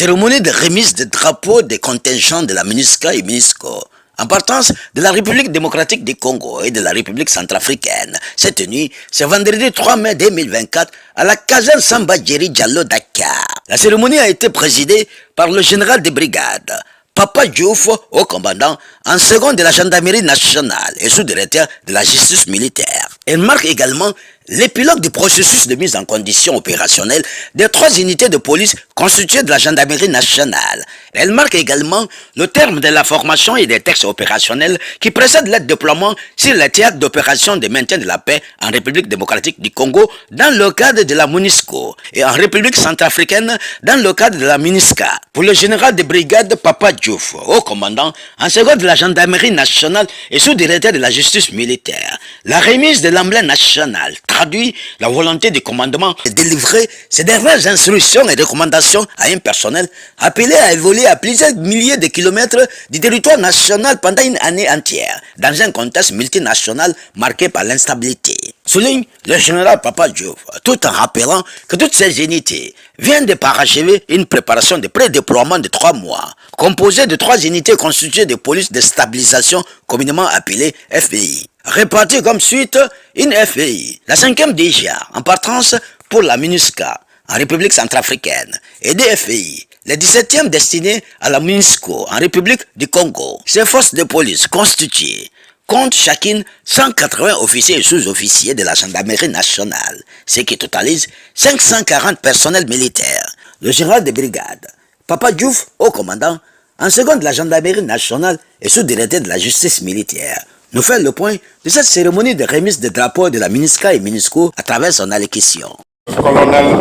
cérémonie de remise des drapeaux des contingents de la MINUSCA et MINUSCO en partance de la République démocratique du Congo et de la République centrafricaine s'est tenue ce vendredi 3 mai 2024 à la caserne Samba Djeri Diallo Dakar. La cérémonie a été présidée par le général de brigade Papa Diouf, haut commandant en second de la gendarmerie nationale et sous-directeur de la justice militaire. Elle marque également l'épilogue du processus de mise en condition opérationnelle des 3 unités de police constituées de la gendarmerie nationale. Elle marque également le terme de la formation et des textes opérationnels qui précèdent le déploiement sur les théâtres d'opération de maintien de la paix en République démocratique du Congo dans le cadre de la MONUSCO et en République centrafricaine dans le cadre de la MINUSCA. Pour le général de brigade Papa Diouf, haut commandant en second de la gendarmerie nationale et sous-directeur de la justice militaire, la remise de l'emblème national traduit la volonté du commandement de délivrer ces dernières instructions et recommandations à un personnel appelé à évoluer à plusieurs milliers de kilomètres du territoire national pendant une année entière, dans un contexte multinational marqué par l'instabilité. Souligne le général Papa Diouf, tout en rappelant que toutes ces unités viennent de parachever une préparation de pré-déploiement de 3 mois, composée de 3 unités constituées de police de stabilisation communément appelée FPI. Répartie comme suite, une FPI, la 5e déjà, en partance pour la MINUSCA, en République centrafricaine, et des FPI, les 17e destinés à la MINUSCO, en République du Congo. Ces forces de police constituées comptent chacune 180 officiers et sous-officiers de la gendarmerie nationale, ce qui totalise 540 personnels militaires. Le général de brigade, Papa Diouf, haut commandant, en second de la gendarmerie nationale et sous-directeur de la justice militaire, nous fait le point de cette cérémonie de remise des drapeaux de la MINUSCA et MINUSCO à travers son allocution. Colonel,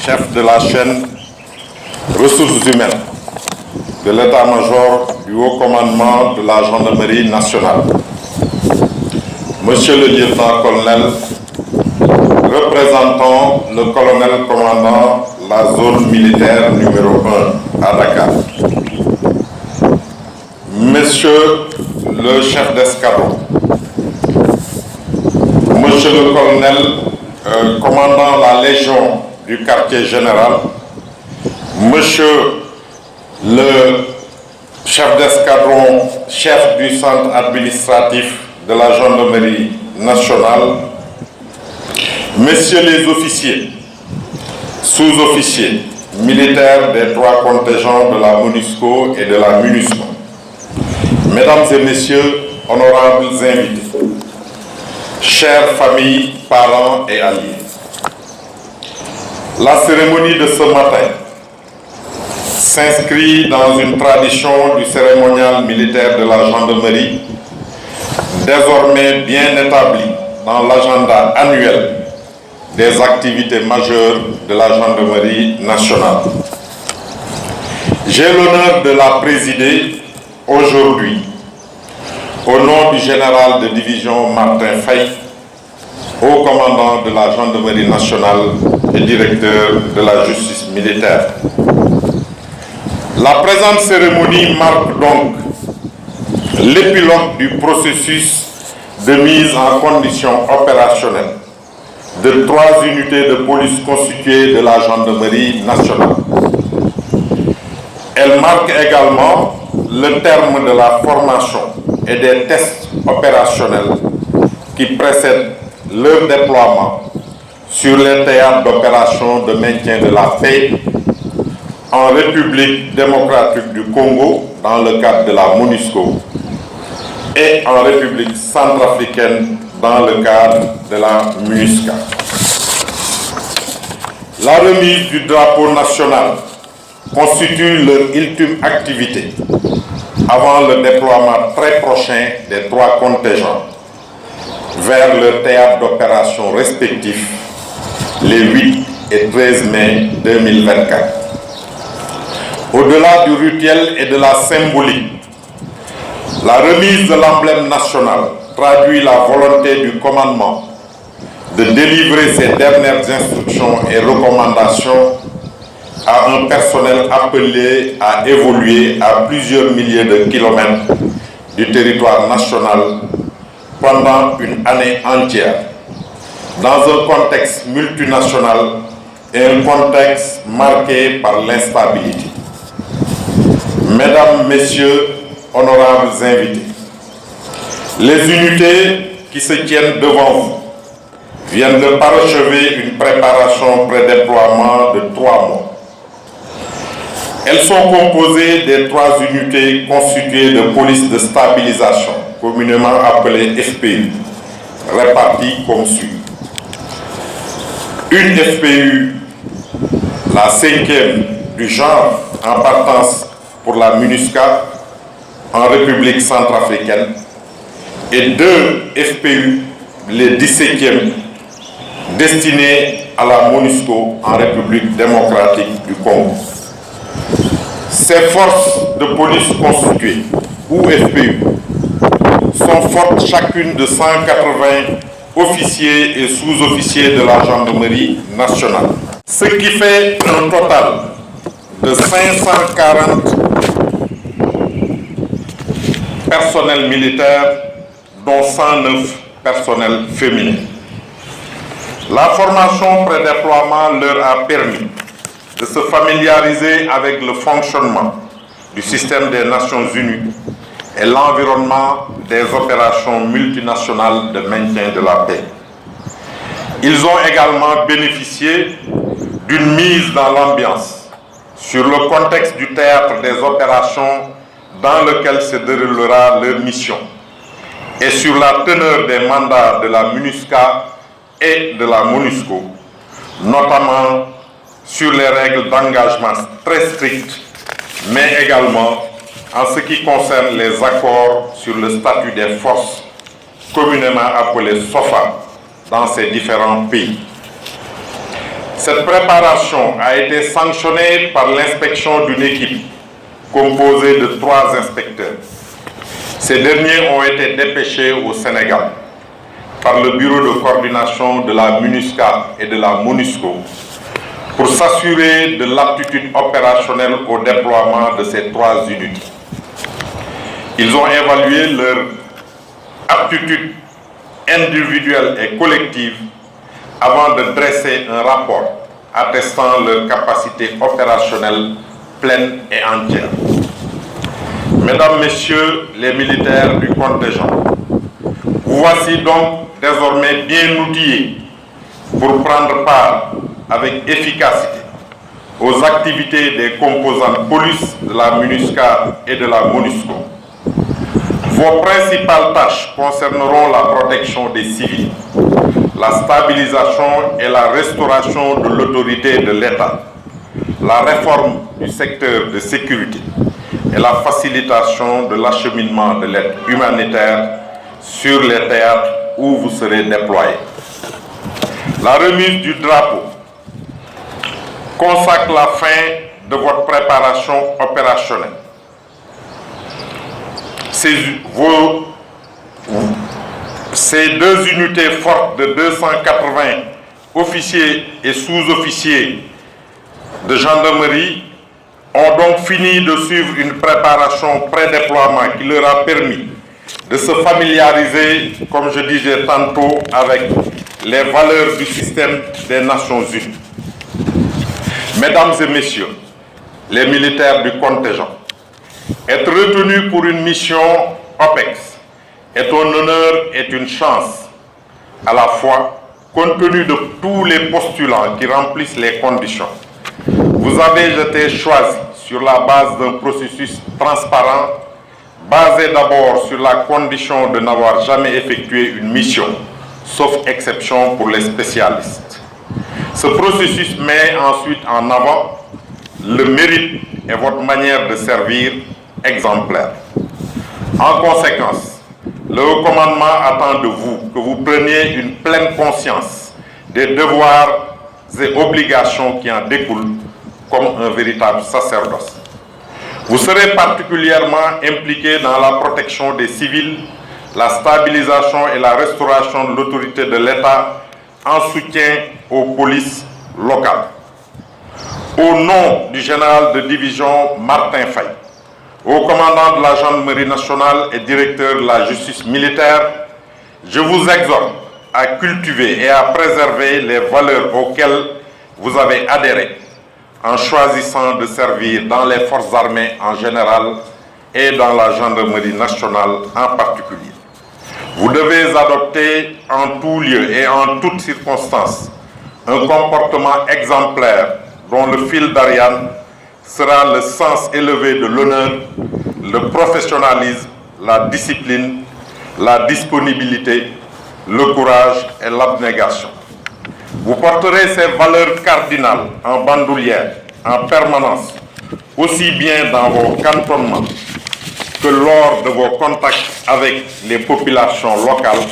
chef de la chaîne ressources humaines de l'état-major du haut commandement de la gendarmerie nationale. Monsieur le lieutenant-colonel, représentant le colonel commandant la zone militaire numéro 1 à Dakar. Monsieur le chef d'escadron, monsieur le colonel commandant la Légion du quartier général, monsieur le chef d'escadron, chef du centre administratif de la gendarmerie nationale, messieurs les officiers, sous-officiers, militaires des 3 contingents de la MONUSCO et de la MINUSCO, mesdames et messieurs, honorables invités, chères familles, parents et alliés, la cérémonie de ce matin s'inscrit dans une tradition du cérémonial militaire de la gendarmerie, désormais bien établie dans l'agenda annuel des activités majeures de la gendarmerie nationale. J'ai l'honneur de la présider aujourd'hui au nom du général de division Martin Faye, haut commandant de la gendarmerie nationale et directeur de la justice militaire. La présente cérémonie marque donc l'épilogue du processus de mise en condition opérationnelle de 3 unités de police constituées de la gendarmerie nationale. Elle marque également le terme de la formation et des tests opérationnels qui précèdent leur déploiement sur les théâtres d'opération de maintien de la paix en République démocratique du Congo dans le cadre de la MONUSCO et en République centrafricaine dans le cadre de la MINUSCA. La remise du drapeau national constitue leur ultime activité avant le déploiement très prochain des 3 contingents vers leur théâtre d'opération respectif les 8 et 13 mai 2024. Au-delà du rituel et de la symbolique, la remise de l'emblème national traduit la volonté du commandement de délivrer ses dernières instructions et recommandations à un personnel appelé à évoluer à plusieurs milliers de kilomètres du territoire national pendant une année entière, dans un contexte multinational et un contexte marqué par l'instabilité. Mesdames, Messieurs, honorables invités, les unités qui se tiennent devant vous viennent de parachever une préparation pré-déploiement de 3 mois. Elles sont composées des 3 unités constituées de police de stabilisation, communément appelées FPU, réparties comme suit. Une FPU, la 5e du genre en partance pour la MINUSCA en République centrafricaine, et 2 FPU, les 17e, destinés à la MONUSCO en République démocratique du Congo. Ces forces de police constituées, ou FPU, sont fortes chacune de 180 officiers et sous-officiers de la gendarmerie nationale. Ce qui fait un total de 540 personnels militaires, dont 109 personnels féminins. La formation pré-déploiement leur a permis de se familiariser avec le fonctionnement du système des Nations Unies et l'environnement des opérations multinationales de maintien de la paix. Ils ont également bénéficié d'une mise dans l'ambiance sur le contexte du théâtre des opérations dans lequel se déroulera leur mission et sur la teneur des mandats de la MINUSCA et de la MONUSCO, notamment sur les règles d'engagement très strictes, mais également en ce qui concerne les accords sur le statut des forces communément appelées SOFA dans ces différents pays. Cette préparation a été sanctionnée par l'inspection d'une équipe composée de 3 inspecteurs. Ces derniers ont été dépêchés au Sénégal par le bureau de coordination de la MINUSCA et de la MONUSCO pour s'assurer de l'aptitude opérationnelle au déploiement de ces 3 unités. Ils ont évalué leur aptitude individuelle et collective avant de dresser un rapport attestant leur capacité opérationnelle pleine et entière. Mesdames, Messieurs les militaires du contingent, vous voici donc désormais bien outillés pour prendre part avec efficacité aux activités des composantes police de la MINUSCA et de la MONUSCO. Vos principales tâches concerneront la protection des civils, la stabilisation et la restauration de l'autorité de l'État, la réforme du secteur de sécurité et la facilitation de l'acheminement de l'aide humanitaire sur les théâtres où vous serez déployés. La remise du drapeau consacre la fin de votre préparation opérationnelle. Ces 2 unités fortes de 280 officiers et sous-officiers de gendarmerie ont donc fini de suivre une préparation pré-déploiement qui leur a permis de se familiariser, comme je disais tantôt, avec les valeurs du système des Nations Unies. Mesdames et Messieurs, les militaires du contingent, être retenu pour une mission OPEX est un honneur et une chance à la fois, compte tenu de tous les postulants qui remplissent les conditions. Vous avez été choisi sur la base d'un processus transparent, basé d'abord sur la condition de n'avoir jamais effectué une mission, sauf exception pour les spécialistes. Ce processus met ensuite en avant le mérite et votre manière de servir exemplaire. En conséquence, le haut commandement attend de vous que vous preniez une pleine conscience des devoirs et obligations qui en découlent comme un véritable sacerdoce. Vous serez particulièrement impliqué dans la protection des civils, la stabilisation et la restauration de l'autorité de l'État en soutien aux polices locales. Au nom du général de division Martin Faye, haut commandant de la gendarmerie nationale et directeur de la justice militaire, je vous exhorte à cultiver et à préserver les valeurs auxquelles vous avez adhéré, en choisissant de servir dans les forces armées en général et dans la gendarmerie nationale en particulier. Vous devez adopter en tout lieu et en toutes circonstances un comportement exemplaire dont le fil d'Ariane sera le sens élevé de l'honneur, le professionnalisme, la discipline, la disponibilité, le courage et l'abnégation. Vous porterez ces valeurs cardinales en bandoulière, en permanence, aussi bien dans vos cantonnements que lors de vos contacts avec les populations locales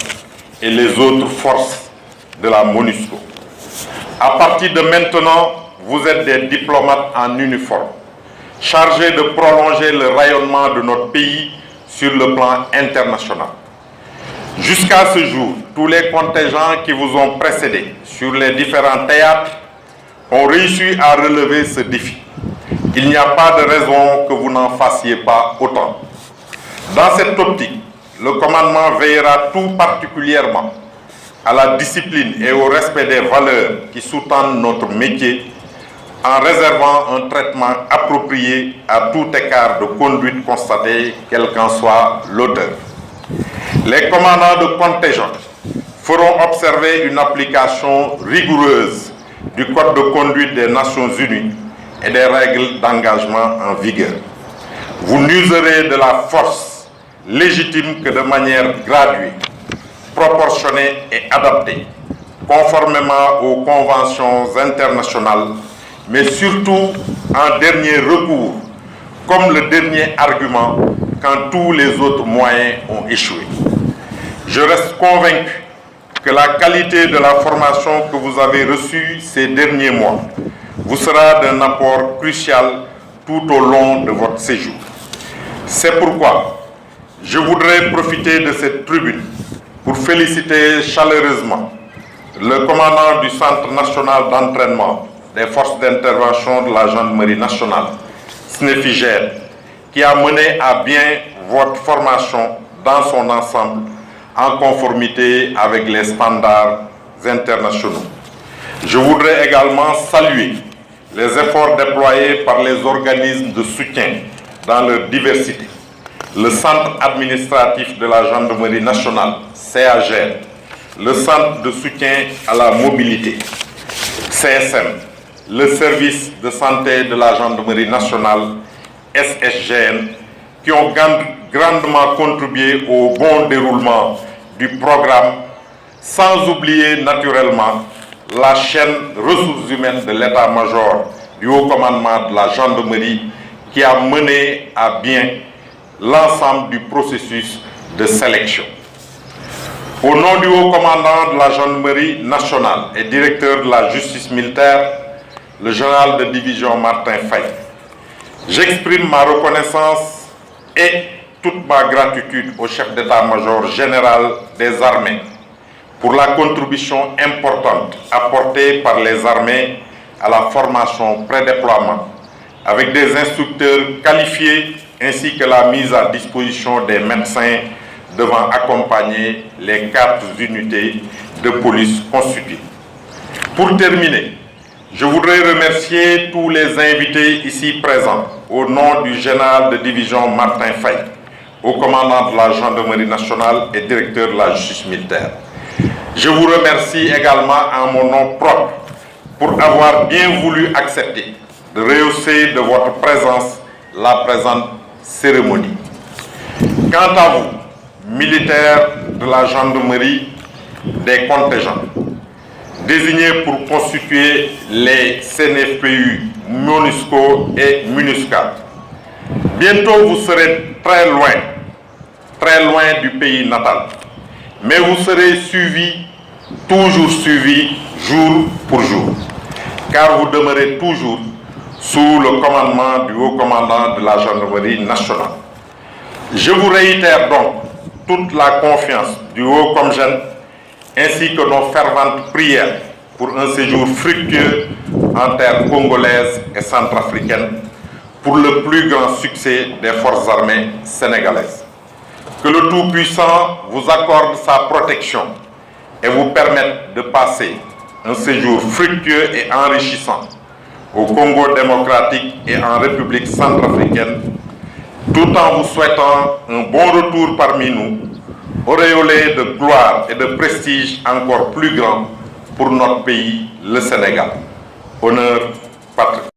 et les autres forces de la MONUSCO. À partir de maintenant, vous êtes des diplomates en uniforme, chargés de prolonger le rayonnement de notre pays sur le plan international. Jusqu'à ce jour, tous les contingents qui vous ont précédés sur les différents théâtres ont réussi à relever ce défi. Il n'y a pas de raison que vous n'en fassiez pas autant. Dans cette optique, le commandement veillera tout particulièrement à la discipline et au respect des valeurs qui sous-tendent notre métier en réservant un traitement approprié à tout écart de conduite constaté, quel qu'en soit l'auteur. Les commandants de contingent feront observer une application rigoureuse du Code de conduite des Nations Unies et des règles d'engagement en vigueur. Vous n'userez de la force légitime que de manière graduée, proportionnée et adaptée, conformément aux conventions internationales, mais surtout en dernier recours, comme le dernier argument quand tous les autres moyens ont échoué. Je reste convaincu que la qualité de la formation que vous avez reçue ces derniers mois vous sera d'un apport crucial tout au long de votre séjour. C'est pourquoi je voudrais profiter de cette tribune pour féliciter chaleureusement le commandant du Centre national d'entraînement des forces d'intervention de la gendarmerie nationale, SNEFIGEN, qui a mené à bien votre formation dans son ensemble en conformité avec les standards internationaux. Je voudrais également saluer les efforts déployés par les organismes de soutien dans leur diversité. Le Centre administratif de la gendarmerie nationale, CAGN, le Centre de soutien à la mobilité, CSM, le service de santé de la gendarmerie nationale, SSGN, qui ont grandement contribué au bon déroulement du programme, sans oublier naturellement la chaîne ressources humaines de l'état-major du haut commandement de la gendarmerie qui a mené à bien l'ensemble du processus de sélection. Au nom du haut commandant de la gendarmerie nationale et directeur de la justice militaire, le général de division Martin Faye, j'exprime ma reconnaissance et toute ma gratitude au chef d'état-major général des armées pour la contribution importante apportée par les armées à la formation pré-déploiement, avec des instructeurs qualifiés ainsi que la mise à disposition des médecins devant accompagner les 4 unités de police constituées. Pour terminer, je voudrais remercier tous les invités ici présents au nom du général de division Martin Faye, au commandant de la gendarmerie nationale et directeur de la justice militaire. Je vous remercie également en mon nom propre pour avoir bien voulu accepter de rehausser de votre présence la présente cérémonie. Quant à vous, militaires de la gendarmerie des contingents, désignés pour constituer les CNFPU, MONUSCO et MINUSCA, bientôt vous serez très loin du pays natal, mais vous serez suivis, toujours suivis, jour pour jour, car vous demeurez toujours sous le commandement du haut commandant de la gendarmerie nationale. Je vous réitère donc toute la confiance du haut comgène ainsi que nos ferventes prières pour un séjour fructueux en terre congolaise et centrafricaine pour le plus grand succès des forces armées sénégalaises. Que le Tout-Puissant vous accorde sa protection et vous permette de passer un séjour fructueux et enrichissant au Congo démocratique et en République centrafricaine, tout en vous souhaitant un bon retour parmi nous, auréolé de gloire et de prestige encore plus grand pour notre pays, le Sénégal. Honneur, patrie.